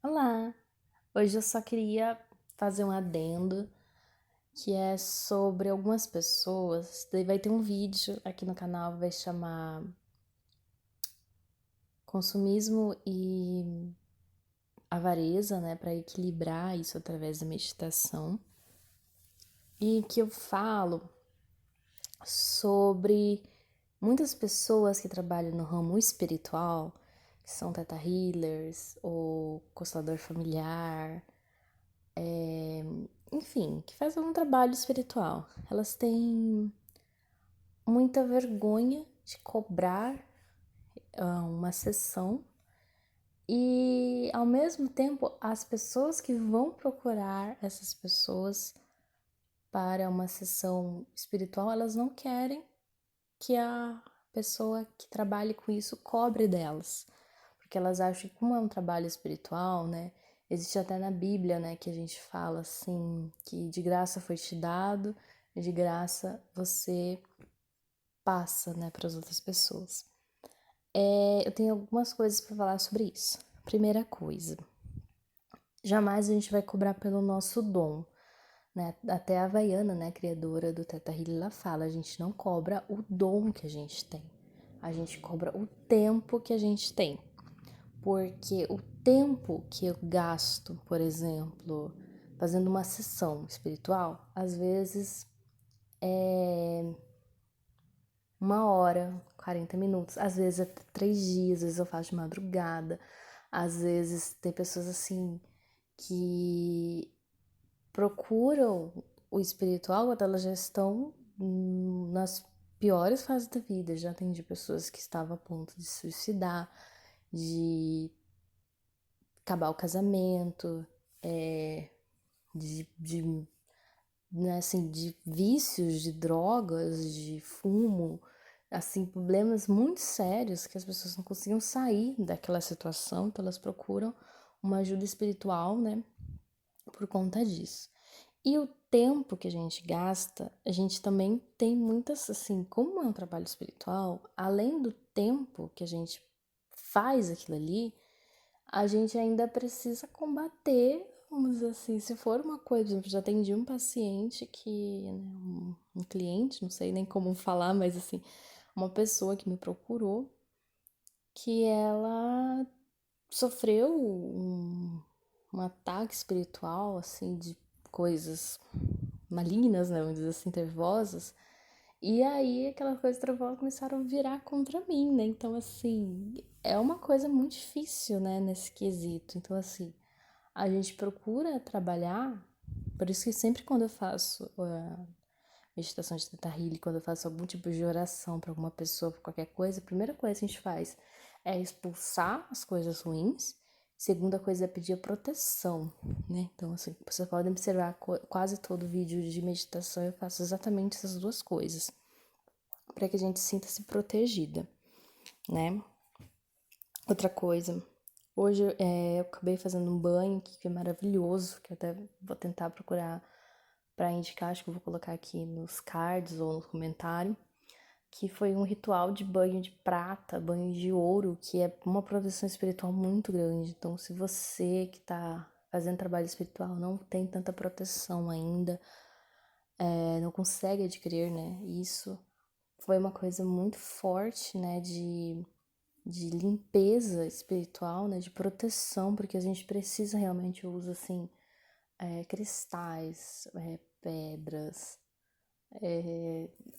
Olá! Hoje eu só queria fazer um adendo que é sobre algumas pessoas. Daí vai ter um vídeo aqui no canal, vai chamar Consumismo e Avareza, né, para equilibrar isso através da meditação. E que eu falo sobre muitas pessoas que trabalham no ramo espiritual, que são teta healers ou constelador familiar, enfim, que faz algum trabalho espiritual. Elas têm muita vergonha de cobrar uma sessão e, ao mesmo tempo, as pessoas que vão procurar essas pessoas para uma sessão espiritual, elas não querem que a pessoa que trabalhe com isso cobre delas, porque elas acham que como é um trabalho espiritual, né, existe até na Bíblia, né, que a gente fala assim, que de graça foi te dado, de graça você passa, né, para as outras pessoas. Eu tenho algumas coisas para falar sobre isso. Primeira coisa, jamais a gente vai cobrar pelo nosso dom, né? Até a Havaiana, né, criadora do Teta Healing, ela fala, a gente não cobra o dom que a gente tem, a gente cobra o tempo que a gente tem. Porque o tempo que eu gasto, por exemplo, fazendo uma sessão espiritual, às vezes é 1 hora, 40 minutos, às vezes até 3 dias, às vezes eu faço de madrugada, às vezes tem pessoas assim que procuram o espiritual quando elas já estão nas piores fases da vida. Já atendi pessoas que estavam a ponto de suicidar, de acabar o casamento, de né, assim, de vícios, de drogas, de fumo, assim, problemas muito sérios que as pessoas não conseguiam sair daquela situação, então elas procuram uma ajuda espiritual, né, por conta disso. E o tempo que a gente gasta, a gente também tem muitas, assim, como é um trabalho espiritual, além do tempo que a gente faz aquilo ali, a gente ainda precisa combater, vamos dizer assim, se for uma coisa, por exemplo, já atendi um paciente que, né, um cliente, não sei nem como falar, mas assim, uma pessoa que me procurou, que ela sofreu um ataque espiritual, assim, de coisas malignas, né, vamos dizer assim, nervosas, e aí aquelas coisas nervosas começaram a virar contra mim, né, então assim, é uma coisa muito difícil, né, nesse quesito, então assim, a gente procura trabalhar, por isso que sempre quando eu faço meditação de Theta Healing, quando eu faço algum tipo de oração para alguma pessoa, para qualquer coisa, a primeira coisa que a gente faz é expulsar as coisas ruins. Segunda coisa é pedir a proteção, né? Então, assim, vocês podem observar quase todo vídeo de meditação eu faço exatamente essas duas coisas, para que a gente sinta-se protegida, né? Outra coisa, hoje eu acabei fazendo um banho que é maravilhoso, que eu até vou tentar procurar para indicar, acho que eu vou colocar aqui nos cards ou no comentário, que foi um ritual de banho de prata, banho de ouro, que é uma proteção espiritual muito grande. Então, se você que está fazendo trabalho espiritual não tem tanta proteção ainda, não consegue adquirir, né? Isso foi uma coisa muito forte, né? De limpeza espiritual, né? De proteção, porque a gente precisa realmente, eu uso assim, cristais, pedras,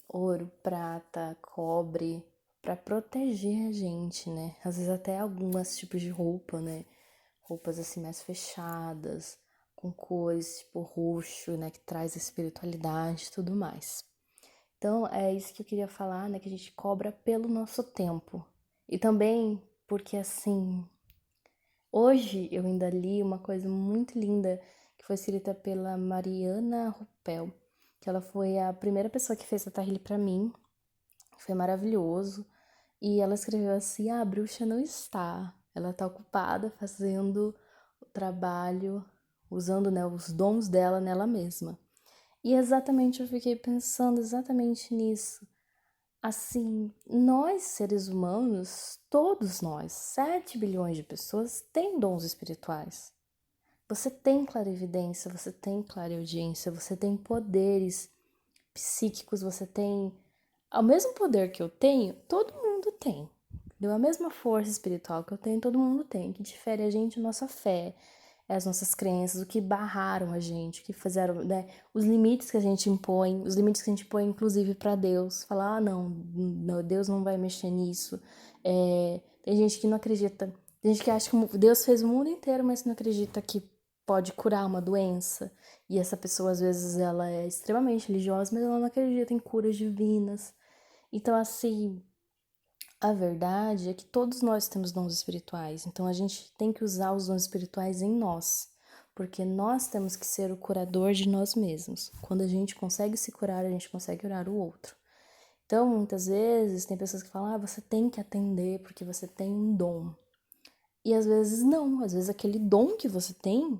ouro, prata, cobre, para proteger a gente, né? Às vezes até alguns tipos de roupa, né? Roupas assim mais fechadas, com cores tipo roxo, né? Que traz a espiritualidade e tudo mais. Então é isso que eu queria falar, né? Que a gente cobra pelo nosso tempo. E também porque assim, hoje eu ainda li uma coisa muito linda que foi escrita pela Mariana Ruppel, que ela foi a primeira pessoa que fez a Tahili para mim. Foi maravilhoso. E ela escreveu assim: "Ah, a bruxa não está. Ela está ocupada fazendo o trabalho, usando, né, os dons dela nela mesma." E exatamente eu fiquei pensando exatamente nisso. assim, nós seres humanos, todos nós, 7 bilhões de pessoas, têm dons espirituais. Você tem clarividência, você tem clareaudiência, você tem poderes psíquicos, você tem o mesmo poder que eu tenho, todo mundo tem. Entendeu? A mesma força espiritual que eu tenho, todo mundo tem. O que difere a gente é a nossa fé, é as nossas crenças, o que barraram a gente, o que fizeram, né? Os limites que a gente impõe, os limites que a gente põe, inclusive, para Deus. Falar, não, Deus não vai mexer nisso. Tem gente que não acredita, tem gente que acha que Deus fez o mundo inteiro, mas não acredita que pode curar uma doença. E essa pessoa, às vezes, ela é extremamente religiosa, mas ela não acredita em curas divinas. Então, assim, a verdade é que todos nós temos dons espirituais, então a gente tem que usar os dons espirituais em nós, porque nós temos que ser o curador de nós mesmos. Quando a gente consegue se curar, a gente consegue curar o outro. Então, muitas vezes, tem pessoas que falam, você tem que atender porque você tem um dom. E às vezes não, às vezes aquele dom que você tem,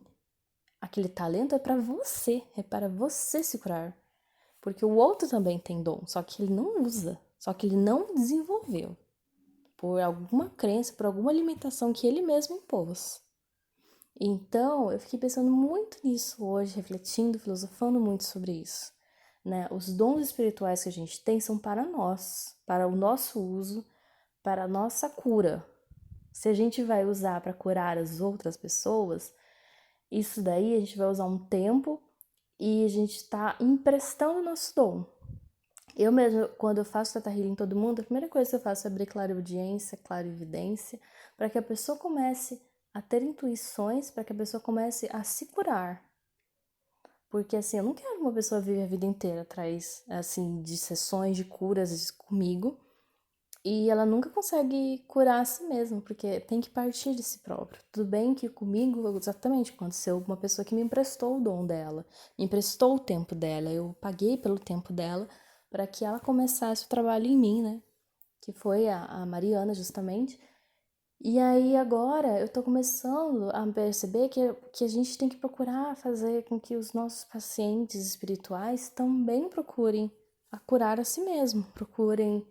aquele talento é para você se curar. Porque o outro também tem dom, só que ele não usa, só que ele não desenvolveu por alguma crença, por alguma limitação que ele mesmo impôs. Então, eu fiquei pensando muito nisso hoje, refletindo, filosofando muito sobre isso. Né? Os dons espirituais que a gente tem são para nós, para o nosso uso, para a nossa cura. Se a gente vai usar para curar as outras pessoas, isso daí a gente vai usar um tempo e a gente está emprestando o nosso dom. Eu mesmo, quando eu faço Teta Healing em todo mundo, a primeira coisa que eu faço é abrir clareaudiência, clarividência, para que a pessoa comece a ter intuições, para que a pessoa comece a se curar. Porque assim, eu não quero que uma pessoa viva a vida inteira atrás, assim, de sessões de curas comigo, e ela nunca consegue curar a si mesma, porque tem que partir de si próprio. Tudo bem que comigo, exatamente, aconteceu uma pessoa que me emprestou o dom dela, me emprestou o tempo dela, eu paguei pelo tempo dela, para que ela começasse o trabalho em mim, né? Que foi a Mariana, justamente. E aí agora eu tô começando a perceber que a gente tem que procurar fazer com que os nossos pacientes espirituais também procurem a curar a si mesmo, procurem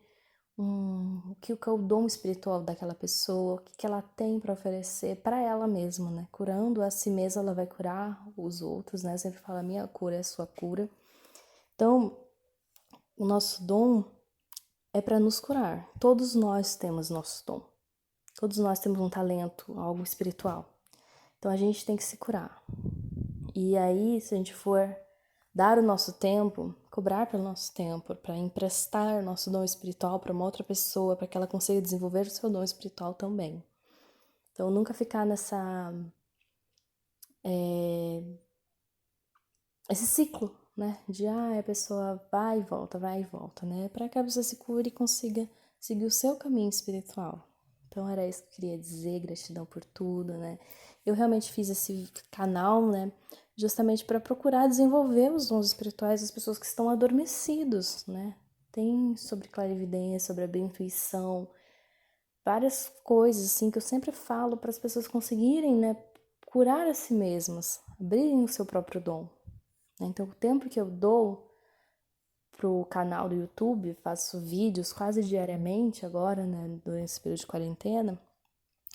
o que é o dom espiritual daquela pessoa, o que ela tem para oferecer para ela mesma, né? Curando a si mesma, ela vai curar os outros, né? Eu sempre falo, a minha cura é a sua cura. Então, o nosso dom é para nos curar. Todos nós temos nosso dom. Todos nós temos um talento, algo espiritual. Então a gente tem que se curar. E aí, se a gente for dar o nosso tempo, cobrar pelo nosso tempo, para emprestar nosso dom espiritual para uma outra pessoa, para que ela consiga desenvolver o seu dom espiritual também. Então nunca ficar nessa esse ciclo, né? De a pessoa vai e volta, né? Para que a pessoa se cure e consiga seguir o seu caminho espiritual. Então era isso que eu queria dizer, gratidão por tudo, né? Eu realmente fiz esse canal, né? Justamente para procurar desenvolver os dons espirituais das pessoas que estão adormecidos, né? Tem sobre clarividência, sobre a intuição, várias coisas assim que eu sempre falo para as pessoas conseguirem, né, curar a si mesmas, abrirem o seu próprio dom. Então, o tempo que eu dou pro canal do YouTube, faço vídeos quase diariamente agora, né, durante esse período de quarentena,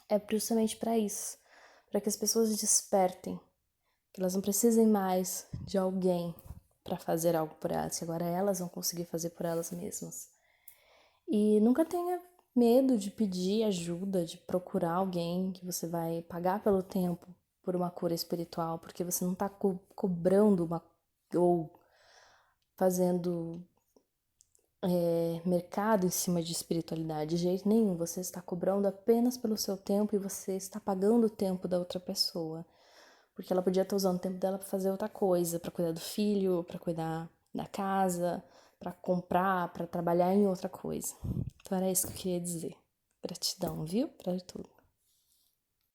é justamente para isso, para que as pessoas despertem, que elas não precisem mais de alguém para fazer algo por elas, que agora elas vão conseguir fazer por elas mesmas. E nunca tenha medo de pedir ajuda, de procurar alguém que você vai pagar pelo tempo por uma cura espiritual, porque você não está cobrando uma ou fazendo mercado em cima de espiritualidade, de jeito nenhum. Você está cobrando apenas pelo seu tempo e você está pagando o tempo da outra pessoa. Porque ela podia estar usando o tempo dela para fazer outra coisa, para cuidar do filho, para cuidar da casa, para comprar, para trabalhar em outra coisa. Então era isso que eu queria dizer. Gratidão, viu? Para tudo.